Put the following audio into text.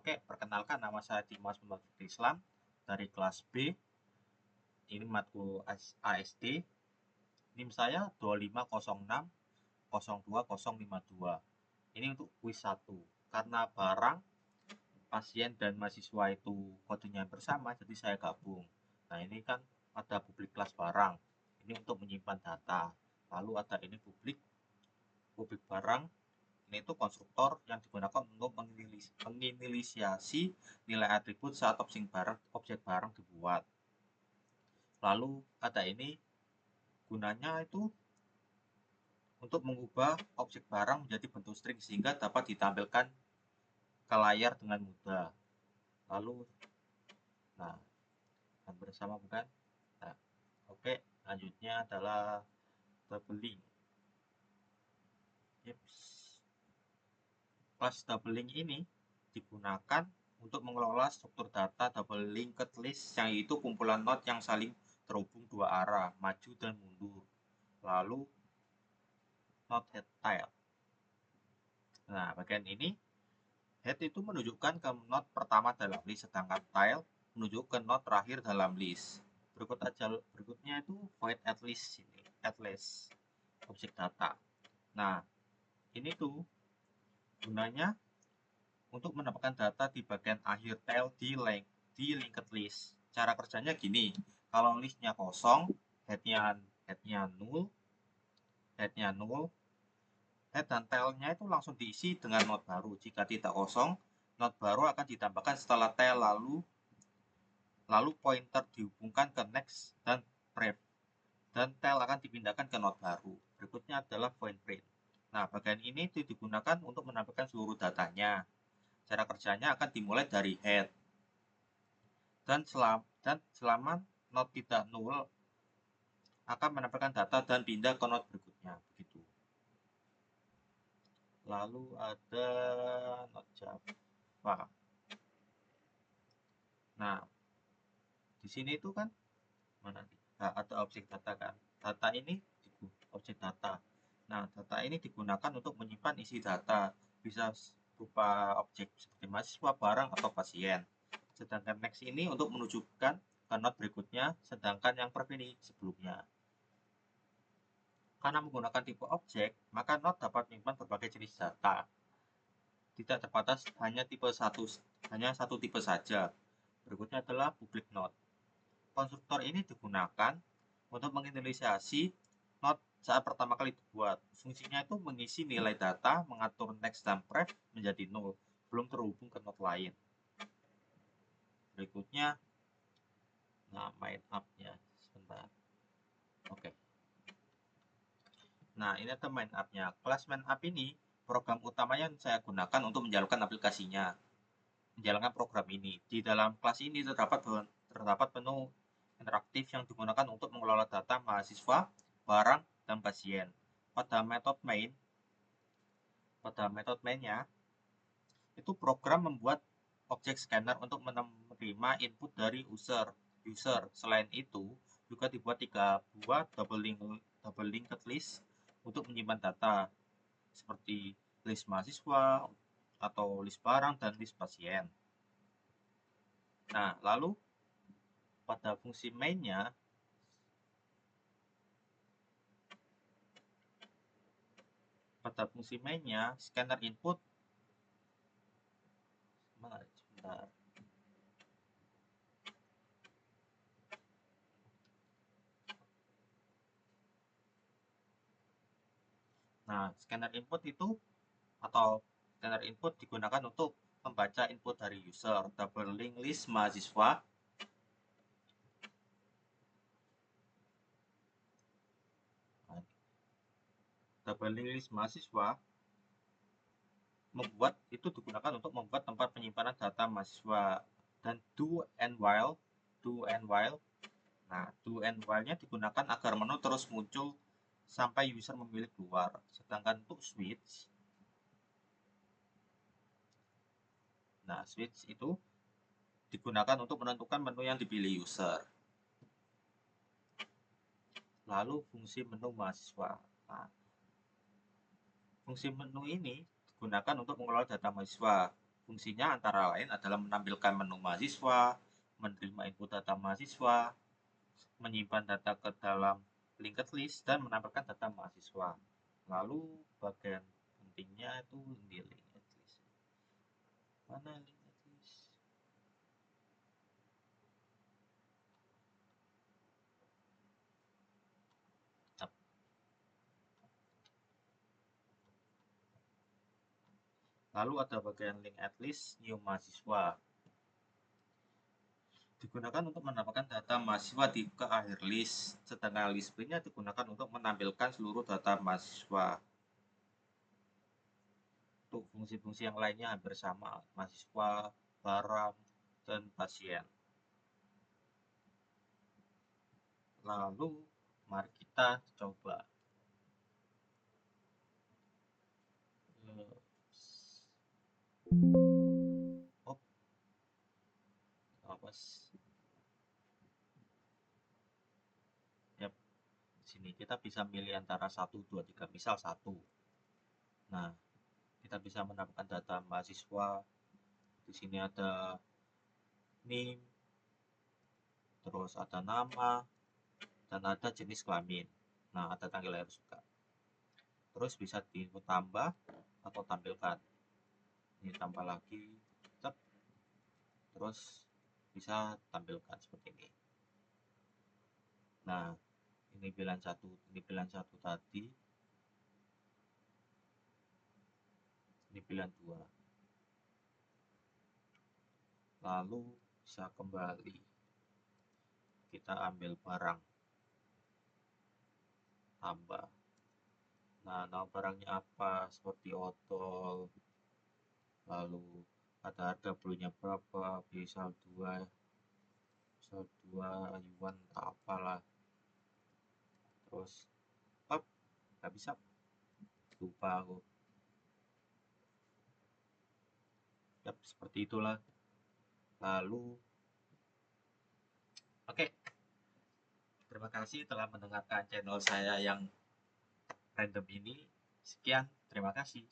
Oke, perkenalkan nama saya Dimas Muhammad Fikri Islam dari kelas B. Ini matkul ASD. NIM saya 250602052. Ini untuk kuis 1. Karena barang, pasien, dan mahasiswa itu kodenya bersama, jadi saya gabung. Nah, ini kan ada publik kelas barang. Ini untuk menyimpan data. Lalu ada ini publik barang. Ini itu konstruktor yang digunakan untuk menginisiasi nilai atribut saat objek barang dibuat. Lalu ada ini gunanya itu untuk mengubah objek barang menjadi bentuk string sehingga dapat ditampilkan ke layar dengan mudah. Lalu, nah, bersama bukan? Nah, oke, lanjutnya adalah doubling. Kelas doubling ini digunakan untuk mengelola struktur data double linked list, yang itu kumpulan node yang saling terhubung dua arah, maju dan mundur. Lalu node head tile. Nah, bagian ini head itu menunjukkan ke node pertama dalam list, sedangkan tile menunjuk ke node terakhir dalam list. Berikutnya itu void at list ini, at list objek data. Nah, ini tuh gunanya untuk mendapatkan data di bagian akhir tile di linked list. Cara kerjanya gini, kalau listnya kosong, headnya null, head dan tailnya itu langsung diisi dengan node baru. Jika tidak kosong, node baru akan ditambahkan setelah tail, lalu pointer dihubungkan ke next dan prep, dan tail akan dipindahkan ke node baru. Berikutnya adalah point print. Nah, bagian ini digunakan untuk menampilkan seluruh datanya. Cara kerjanya akan dimulai dari head, dan selama node tidak null akan menampilkan data dan pindah ke node berikutnya, begitu. Lalu ada node Java. Nah, di sini itu kan mana nih? Nah, ada objek data kan. Data ini objek data. Nah, data ini digunakan untuk menyimpan isi data, bisa berupa objek seperti mahasiswa, barang, atau pasien. Sedangkan next ini untuk menunjukkan ke node berikutnya, sedangkan yang prep ini sebelumnya. Karena menggunakan tipe objek, maka node dapat menyimpan berbagai jenis data. Tidak terbatas hanya satu tipe saja. Berikutnya adalah public node. Konstruktor ini digunakan untuk menginisiasi node saat pertama kali dibuat. Fungsinya itu mengisi nilai data, mengatur next dan pref menjadi null, belum terhubung ke node lain. Berikutnya, nah, main up-nya sebentar. Oke. Nah, ini ada main up-nya. Kelas main up ini program utamanya yang saya gunakan untuk menjalankan aplikasinya, menjalankan program ini. Di dalam kelas ini terdapat menu interaktif yang digunakan untuk mengelola data mahasiswa, barang, dan pasien. Pada metode mainnya itu program membuat objek scanner untuk menerima input dari user. Selain itu juga dibuat 3 buah double linked list untuk menyimpan data seperti list mahasiswa atau list barang dan list pasien. Nah, lalu pada fungsi mainnya scanner input sebentar. Nah, scanner input digunakan untuk membaca input dari user. Double link list mahasiswa digunakan untuk membuat tempat penyimpanan data mahasiswa. Dan do and while. Nah, do and while-nya digunakan agar menu terus muncul sampai user memilih keluar. Sedangkan untuk switch itu digunakan untuk menentukan menu yang dipilih user. Lalu fungsi menu mahasiswa. Nah, fungsi menu ini digunakan untuk mengelola data mahasiswa. Fungsinya antara lain adalah menampilkan menu mahasiswa, menerima input data mahasiswa, menyimpan data ke dalam linked list, dan menampilkan data mahasiswa. Lalu bagian pentingnya itu di linked list. Mana linked list? Lalu ada bagian linked list new mahasiswa. Digunakan untuk menampilkan data mahasiswa di ke akhir list, sedangkan list B-nya digunakan untuk menampilkan seluruh data mahasiswa. Untuk fungsi-fungsi yang lainnya hampir sama, mahasiswa, barang, dan pasien. Lalu mari kita coba. Oh, apa sih? Yap, di sini kita bisa milih antara 1, 2, 3, misal 1. Nah, kita bisa menampilkan data mahasiswa. Di sini ada NIM, terus ada nama, dan ada jenis kelamin. Nah, ada tanggal lahir juga. Terus bisa ditambah atau tampilkan. Ini tambah lagi, terus bisa tampilkan seperti ini. Nah, ini pilihan satu tadi, ini pilihan 2. Lalu bisa kembali, kita ambil barang, tambah. Nah, nama barangnya apa, seperti odol, lalu ada harga belinya berapa, bisa 2 yuan, apalah. Terus nggak bisa, lupa aku. Yap, seperti itulah. Lalu oke, terima kasih telah mendengarkan channel saya yang random ini. Sekian, terima kasih.